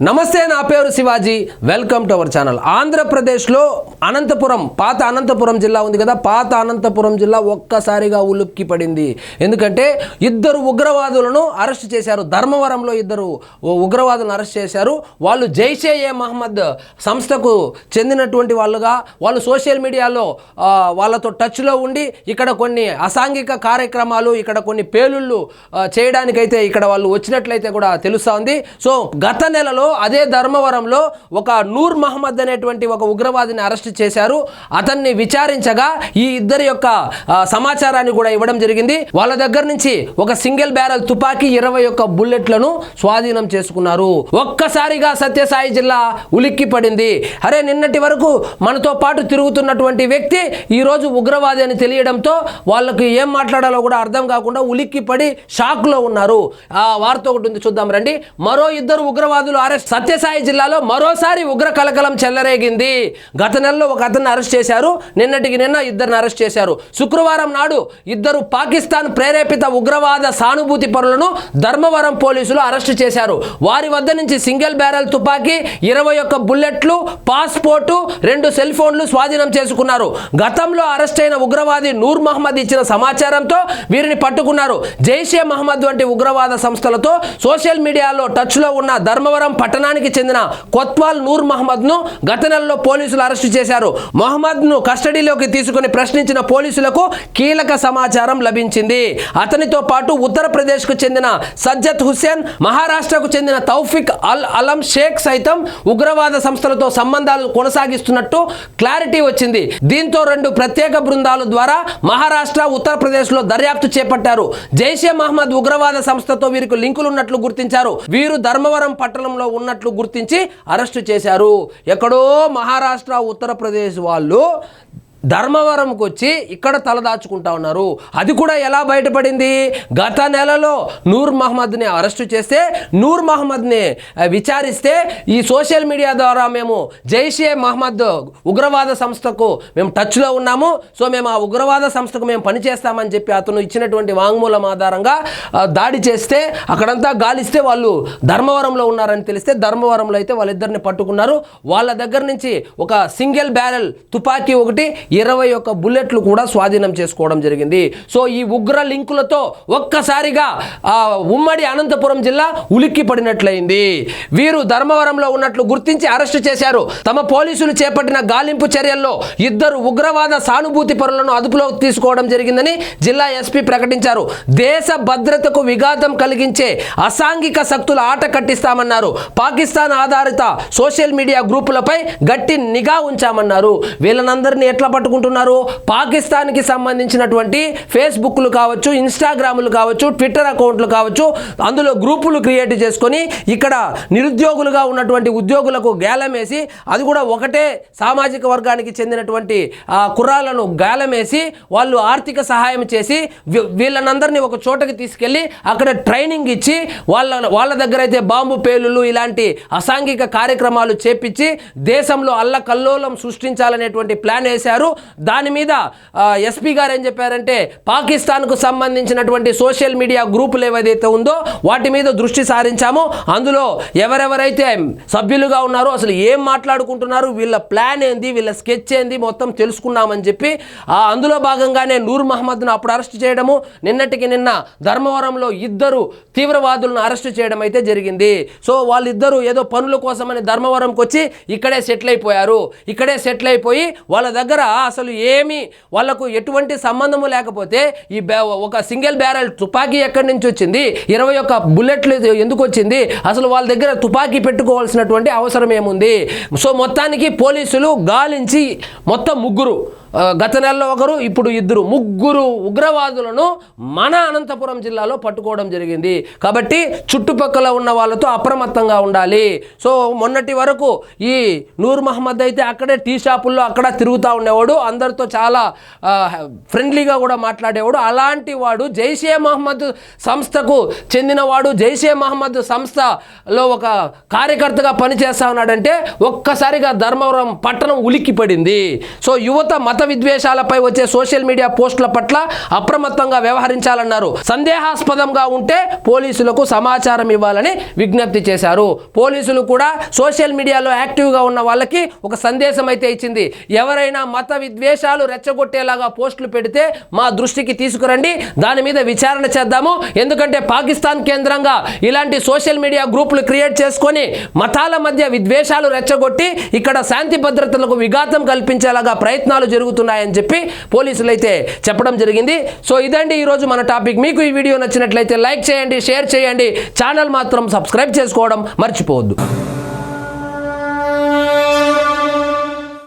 నమస్తే, నా పేరు Shivaji. Welcome to our channel. ఆంధ్రప్రదేశ్లో అనంతపురం, పాత అనంతపురం జిల్లా ఉంది కదా, పాత అనంతపురం జిల్లా ఒక్కసారిగా ఉలిక్కి పడింది. ఎందుకంటే ఇద్దరు ఉగ్రవాదులను అరెస్ట్ చేశారు. ధర్మవరంలో ఇద్దరు ఉగ్రవాదులను అరెస్ట్ చేశారు. వాళ్ళు జైషే ఏ మహమ్మద్ సంస్థకు చెందినటువంటి వాళ్ళుగా, వాళ్ళు సోషల్ మీడియాలో వాళ్ళతో టచ్లో ఉండి ఇక్కడ కొన్ని అసాంఘిక కార్యక్రమాలు, ఇక్కడ కొన్ని పేలుళ్ళు చేయడానికైతే ఇక్కడ వాళ్ళు వచ్చినట్లయితే కూడా తెలుస్తూ ఉంది. సో గత నెలలో అదే ధర్మవరంలో ఒక నూర్ మహమ్మద్ అనేటువంటి ఒక ఉగ్రవాదిని అరెస్ట్ చేశారు. అతన్ని విచారించగా ఈ ఇద్దరి యొక్క సమాచారాన్ని కూడా ఇవ్వడం జరిగింది. వాళ్ళ దగ్గర నుంచి ఒక సింగిల్ బ్యారెల్ తుపాకీ 21 బుల్లెట్లను స్వాధీనం చేసుకున్నారు. ఒక్కసారిగా సత్యసాయి జిల్లా ఉలిక్కి పడింది. అరే, నిన్నటి వరకు మనతో పాటు తిరుగుతున్నటువంటి వ్యక్తి ఈరోజు ఉగ్రవాది అని తెలియడంతో వాళ్ళకి ఏం మాట్లాడాలో కూడా అర్థం కాకుండా ఉలిక్కి పడి షాక్లో ఉన్నారు. ఆ వార్త ఒకటి ఉంది, చూద్దాం రండి. మరో ఇద్దరు ఉగ్రవాదులు అరెస్ట్. సత్యసాయి జిల్లాలో మరోసారి ఉగ్ర కలకలం చెలరేగింది. గత నెలలో ఒక అతన్ని అరెస్ట్ చేశారు. నిన్నటికి నిన్న ఇద్దరిని అరెస్ట్ చేశారు. శుక్రవారం నాడు ఇద్దరు పాకిస్తాన్ ప్రేరేపిత ఉగ్రవాద సానుభూతి పరులను ధర్మవరం పోలీసులు అరెస్ట్ చేశారు. వారి వద్ద నుంచి సింగిల్ బ్యారెల్ తుపాకీ, 21 బుల్లెట్లు, పాస్పోర్టు, 2 సెల్ ఫోన్లు స్వాధీనం చేసుకున్నారు. గతంలో అరెస్ట్ అయిన ఉగ్రవాది నూర్ మహమ్మద్ ఇచ్చిన సమాచారంతో వీరిని పట్టుకున్నారు. జైషే మహమ్మద్ వంటి ఉగ్రవాద సంస్థలతో సోషల్ మీడియాలో టచ్లో ఉన్న ధర్మవరం పట్టణానికి చెందిన కొత్వాల్ నూర్ మహమ్మద్ ను గత నెలలో పోలీసులు అరెస్టు చేశారు. మహమ్మద్ ను కస్టడీలోకి తీసుకుని ప్రశ్నించిన పోలీసులకు కీలక సమాచారం లభించింది. అతనితో పాటు ఉత్తరప్రదేశ్ కు చెందిన సజ్జత్ హుస్సేన్, మహారాష్ట్రకు చెందిన తౌఫిక్ అల్ అలం షేక్ సైతం ఉగ్రవాద సంస్థలతో సంబంధాలు కొనసాగిస్తున్నట్టు క్లారిటీ వచ్చింది. దీంతో 2 ప్రత్యేక బృందాల ద్వారా మహారాష్ట్ర, ఉత్తరప్రదేశ్ లో దర్యాప్తు చేపట్టారు. జైషే మహమ్మద్ ఉగ్రవాద సంస్థతో వీరికి లింకులు ఉన్నట్లు గుర్తించారు. వీరు ధర్మవరం పట్టణంలో ఉన్నట్లు గుర్తించి అరెస్టు చేశారు. ఎక్కడో మహారాష్ట్ర, ఉత్తరప్రదేశ్ వాళ్ళు ధర్మవరంకు వచ్చి ఇక్కడ తలదాచుకుంటా ఉన్నారు. అది కూడా ఎలా బయటపడింది? గత నెలలో నూర్ మహమ్మద్ని అరెస్టు చేస్తే, నూర్ మహమ్మద్ని విచారిస్తే ఈ సోషల్ మీడియా ద్వారా మేము జైషే మహమ్మద్ ఉగ్రవాద సంస్థకు మేము టచ్లో ఉన్నాము, సో మేము ఆ ఉగ్రవాద సంస్థకు మేము పనిచేస్తామని చెప్పి అతను ఇచ్చినటువంటి వాంగ్మూలం ఆధారంగా దాడి చేస్తే, అక్కడంతా గాలిస్తే వాళ్ళు ధర్మవరంలో ఉన్నారని తెలిస్తే ధర్మవరంలో అయితే వాళ్ళిద్దరిని పట్టుకున్నారు. వాళ్ళ దగ్గర నుంచి ఒక సింగిల్ బ్యారెల్ తుపాకీ ఒకటి, 21 బుల్లెట్లు కూడా స్వాధీనం చేసుకోవడం జరిగింది. సో ఈ ఉగ్ర లింకులతో ఒక్కసారిగా ఉమ్మడి అనంతపురం జిల్లా ఉలిక్కి పడినట్లయింది. వీరు ధర్మవరంలో ఉన్నట్లు గుర్తించి అరెస్టు చేశారు. తమ పోలీసులు చేపట్టిన గాలింపు చర్యల్లో ఇద్దరు ఉగ్రవాద సానుభూతి పరులను అదుపులోకి తీసుకోవడం జరిగిందని జిల్లా ఎస్పీ ప్రకటించారు. దేశ భద్రతకు విఘాతం కలిగించే అసాంఘిక శక్తుల ఆట కట్టిస్తామన్నారు. పాకిస్తాన్ ఆధారిత సోషల్ మీడియా గ్రూపులపై గట్టి నిఘా ఉంచామన్నారు. వీళ్ళనందరినీ ఎట్లా పట్టుకుంటున్నారు? పాకిస్తాన్కి సంబంధించినటువంటి ఫేస్బుక్లు కావచ్చు, ఇన్స్టాగ్రాములు కావచ్చు, ట్విట్టర్ అకౌంట్లు కావచ్చు, అందులో గ్రూపులు క్రియేట్ చేసుకొని ఇక్కడ నిరుద్యోగులుగా ఉన్నటువంటి ఉద్యోగులకు గేలమేసి, అది కూడా ఒకటే సామాజిక వర్గానికి చెందినటువంటి కుర్రాలను గేలమేసి వాళ్ళు ఆర్థిక సహాయం చేసి వీళ్ళనందరినీ ఒక చోటకి తీసుకెళ్ళి అక్కడ ట్రైనింగ్ ఇచ్చి వాళ్ళ దగ్గర అయితే బాంబు పేలుళ్ళు ఇలాంటి అసాంఘిక కార్యక్రమాలు చేపించి దేశంలో అల్లకల్లోలం సృష్టించాలనేటువంటి ప్లాన్ వేశారు. దాని మీద ఎస్పీ గారు ఏం చెప్పారంటే, పాకిస్తాన్కు సంబంధించినటువంటి సోషల్ మీడియా గ్రూపులు ఏవైతే ఉందో వాటి మీద దృష్టి సారించాము. అందులో ఎవరెవరైతే సభ్యులుగా ఉన్నారో, అసలు ఏం మాట్లాడుకుంటున్నారు, వీళ్ళ ప్లాన్ ఏంది, వీళ్ళ స్కెచ్ ఏంది మొత్తం తెలుసుకున్నామని చెప్పి అందులో భాగంగానే నూర్ మహమ్మద్ను అప్పుడు అరెస్ట్ చేయడము, నిన్నటికి నిన్న ధర్మవరంలో ఇద్దరు తీవ్రవాదులను అరెస్ట్ చేయడం అయితే జరిగింది. సో వాళ్ళిద్దరూ ఏదో పనుల కోసమని ధర్మవరంకి వచ్చి ఇక్కడే సెటిల్ అయిపోయారు. ఇక్కడే సెటిల్ అయిపోయి వాళ్ళ దగ్గర అసలు ఏమీ వాళ్ళకు ఎటువంటి సంబంధము లేకపోతే ఈ ఒక సింగిల్ బ్యారెల్ తుపాకీ ఎక్కడి నుంచి వచ్చింది, 21 బుల్లెట్లు ఎందుకు వచ్చింది, అసలు వాళ్ళ దగ్గర తుపాకీ పెట్టుకోవాల్సినటువంటి అవసరం ఏముంది? సో మొత్తానికి పోలీసులు గాలించి మొత్తం ముగ్గురు, గత నెలలో ఒకరు, ఇప్పుడు ఇద్దరు, ముగ్గురు ఉగ్రవాదులను మన అనంతపురం జిల్లాలో పట్టుకోవడం జరిగింది. కాబట్టి చుట్టుపక్కల ఉన్న వాళ్ళతో అప్రమత్తంగా ఉండాలి. సో మొన్నటి వరకు ఈ నూర్ మహమ్మద్ అయితే అక్కడే టీ షాపుల్లో అక్కడ తిరుగుతూ ఉండేవాడు, అందరితో చాలా ఫ్రెండ్లీగా కూడా మాట్లాడేవాడు. అలాంటి వాడు జైషే మహమ్మద్ సంస్థకు చెందినవాడు, జైషే మహమ్మద్ సంస్థలో ఒక కార్యకర్తగా పనిచేస్తా ఉన్నాడంటే ఒక్కసారిగా ధర్మవరం పట్టణం ఉలిక్కి పడింది. సో యువత మత మత విద్వేషాలపై వచ్చే సోషల్ మీడియా పోస్టుల పట్ల అప్రమత్తంగా వ్యవహరించాలన్నారు. సందేహాస్పదంగా ఉంటే పోలీసులకు సమాచారం ఇవ్వాలని విజ్ఞప్తి చేశారు. పోలీసులు కూడా సోషల్ మీడియాలో యాక్టివ్గా ఉన్న వాళ్ళకి ఒక సందేశం అయితే ఇచ్చింది. ఎవరైనా మత విద్వేషాలు రెచ్చగొట్టేలాగా పోస్టులు పెడితే మా దృష్టికి తీసుకురండి, దాని మీద విచారణ చేద్దాము. ఎందుకంటే పాకిస్తాన్ కేంద్రంగా ఇలాంటి సోషల్ మీడియా గ్రూపులు క్రియేట్ చేసుకొని మతాల మధ్య విద్వేషాలు రెచ్చగొట్టి ఇక్కడ శాంతి భద్రతలకు విఘాతం కల్పించేలాగా ప్రయత్నాలు జరుగుతున్నాయని చెప్పి పోలీసులు అయితే చెప్పడం జరిగింది. సో ఇదండి ఈరోజు మన టాపిక్. మీకు ఈ వీడియో నచ్చినట్లయితే లైక్ చేయండి, షేర్ చేయండి, ఛానల్ మాత్రం సబ్స్క్రైబ్ చేసుకోవడం మర్చిపోవద్దు.